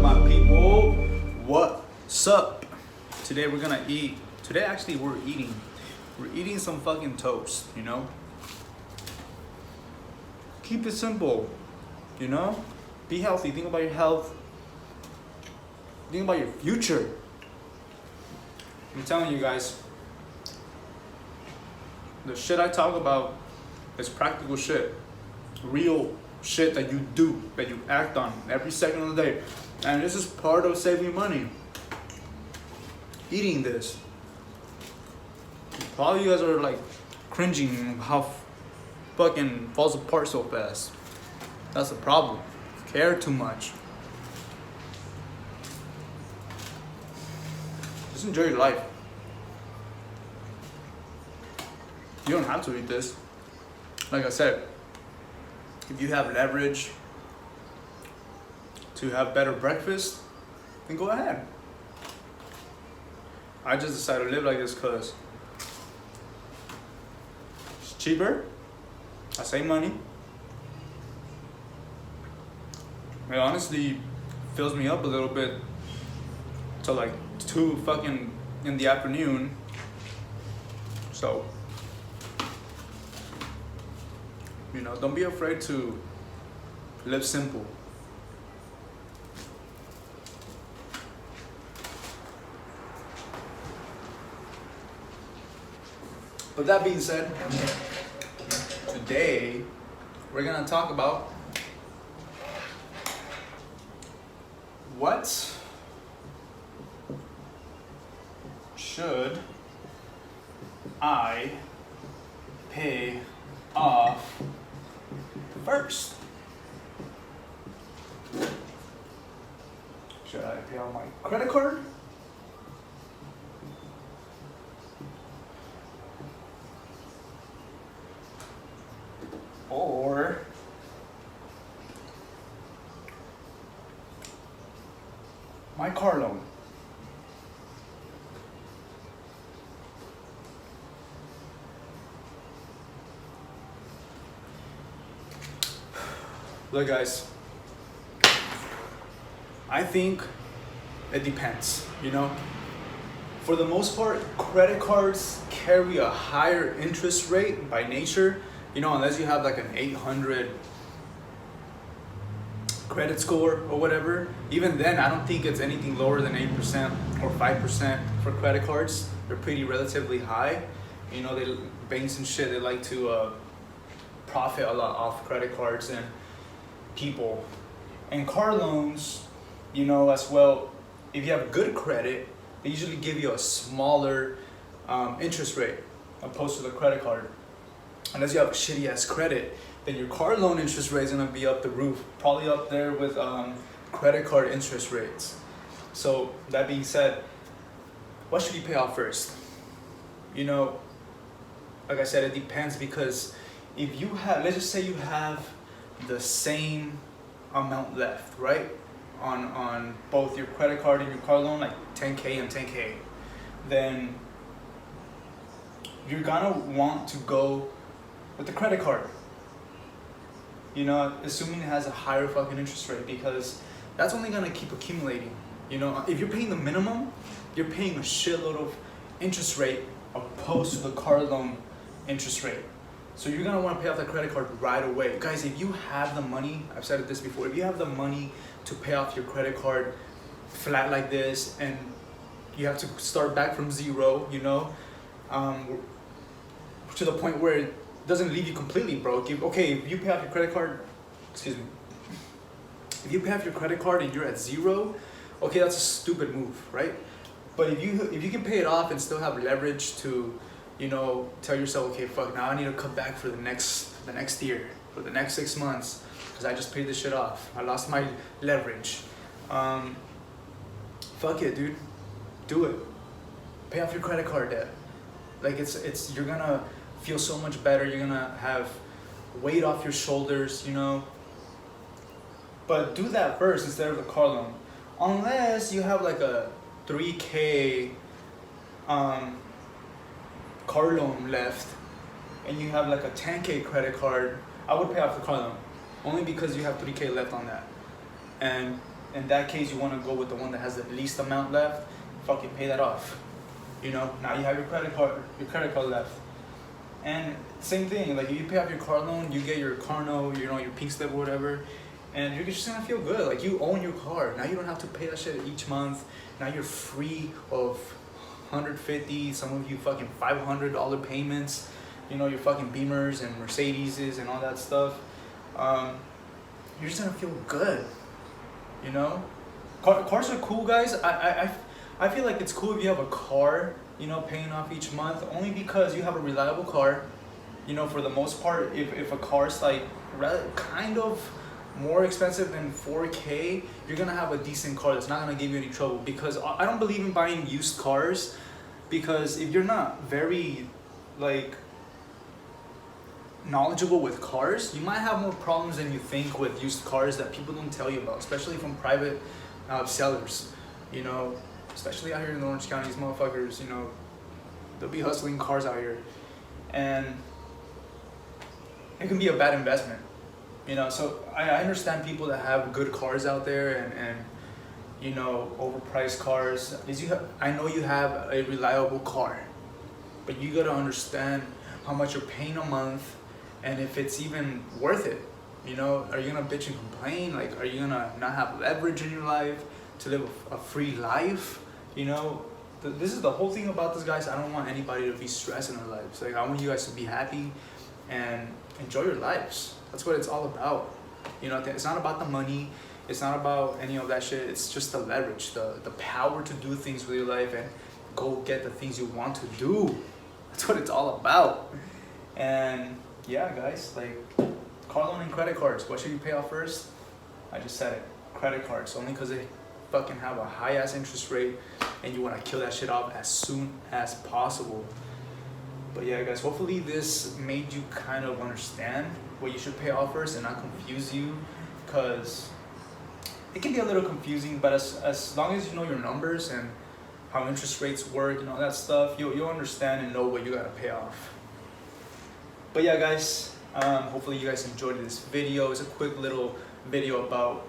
my people? What's up? Today we're gonna eat. Today actually we're eating some fucking toast, you know? Keep it simple, you know? Be healthy, think about your health. Think about your future. I'm telling you guys, the shit I talk about is practical shit. Real shit that you do, that you act on every second of the day. And this is part of saving money. Eating this. Probably you guys are like cringing how fucking falls apart so fast. That's the problem. Care too much. Just enjoy your life. You don't have to eat this. Like I said, if you have leverage to have better breakfast, then go ahead. I just decided to live like this because it's cheaper. I save money. It honestly fills me up a little bit till like 2 fucking in the afternoon. So, you know, don't be afraid to live simple. But that being said, today we're gonna talk about what should I pay off first? Should I pay off my credit card? Or my car loan? Look guys, I think it depends, you know? For the most part, credit cards carry a higher interest rate by nature, you know, unless you have like an 800 credit score or whatever. Even then, I don't think it's anything lower than 8% or 5% for credit cards. They're pretty relatively high. You know, banks and shit, they like to profit a lot off credit cards and people. And car loans, you know, as well, if you have good credit, they usually give you a smaller interest rate opposed to the credit card. Unless you have a shitty ass credit, then your car loan interest rate is gonna be up the roof, probably up there with credit card interest rates. So that being said, what should you pay off first? You know, like I said, it depends, because if you have, let's just say you have the same amount left, right? On both your credit card and your car loan, like 10K and 10K, then you're gonna want to go with the credit card. You know, assuming it has a higher fucking interest rate, because that's only gonna keep accumulating. You know, if you're paying the minimum, you're paying a shitload of interest rate opposed to the car loan interest rate. So you're gonna wanna pay off the credit card right away. Guys, if you have the money, I've said this before, if you have the money to pay off your credit card flat like this, and you have to start back from zero, you know, to the point where it doesn't leave you completely broke. If you pay off your credit card, excuse me, if you pay off your credit card and you're at zero, okay, that's a stupid move, right? But if you can pay it off and still have leverage to, you know, tell yourself, okay, fuck, now I need to come back for the next year, for the next 6 months, because I just paid this shit off. I lost my leverage. Fuck it, dude. Do it. Pay off your credit card debt. Like you're gonna feel so much better. You're gonna have weight off your shoulders, you know. But do that first instead of the car loan. Unless you have like a 3K car loan left and you have like a 10K credit card, I would pay off the car loan only because you have 3K left on that. And in that case, you want to go with the one that has the least amount left. Fucking pay that off. You know, now you have your credit card left. And same thing, like if you pay off your car loan, you get your car note, you know, your pink slip or whatever, and you're just gonna feel good. Like you own your car. Now you don't have to pay that shit each month. Now you're free of 150, some of you fucking $500 payments. You know, your fucking Beamers and Mercedeses and all that stuff. You're just gonna feel good. You know, cars are cool, guys. I feel like it's cool if you have a car, you know, paying off each month, only because you have a reliable car. You know, for the most part, if a car's like kind of more expensive than 4K, you're gonna have a decent car that's not gonna give you any trouble. Because I don't believe in buying used cars, because if you're not very like knowledgeable with cars, you might have more problems than you think with used cars that people don't tell you about, especially from private sellers. You know, especially out here in Orange County, these motherfuckers, you know, they'll be hustling cars out here, and it can be a bad investment. You know, so I understand people that have good cars out there and you know, overpriced cars. I know you have a reliable car, but you gotta understand how much you're paying a month and if it's even worth it. You know, are you gonna bitch and complain? Like, are you gonna not have leverage in your life to live a free life? You know, this is the whole thing about this, guys. I don't want anybody to be stressed in their lives. Like, I want you guys to be happy and enjoy your lives. That's what it's all about. You know, it's not about the money. It's not about any of that shit. It's just the leverage, the power to do things with your life and go get the things you want to do. That's what it's all about. And yeah, guys, like car loan and credit cards. What should you pay off first? I just said it. Credit cards, only because they fucking have a high ass interest rate and you want to kill that shit off as soon as possible. But yeah, guys, hopefully this made you kind of understand what you should pay off first and not confuse you, because it can be a little confusing, but as long as you know your numbers and how interest rates work and all that stuff, you'll understand and know what you gotta pay off. But yeah, guys, hopefully you guys enjoyed this video. It's a quick little video about,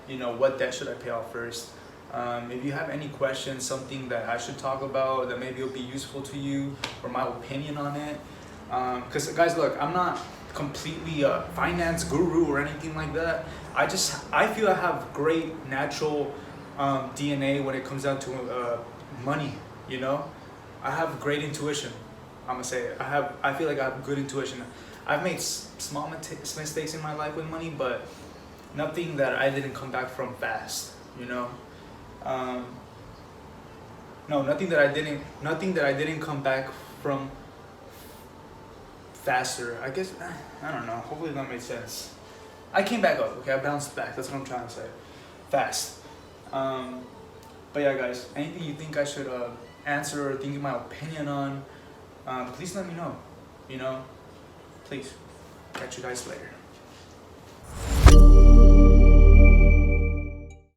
you know, what debt should I pay off first. If you have any questions, something that I should talk about that maybe will be useful to you, or my opinion on it, because guys, look, I'm not completely a finance guru or anything like that. I feel I have great natural DNA when it comes down to money. You know, I have great intuition. I'm gonna say it. I feel like I have good intuition. I've made small mistakes in my life with money, but nothing that I didn't come back from fast. You know, no, nothing that I didn't come back from faster. I guess, I don't know. Hopefully that made sense. I came back up, okay? I bounced back. That's what I'm trying to say. Fast. But yeah, guys, anything you think I should answer or think my opinion on, please let me know. You know, please. Catch you guys later.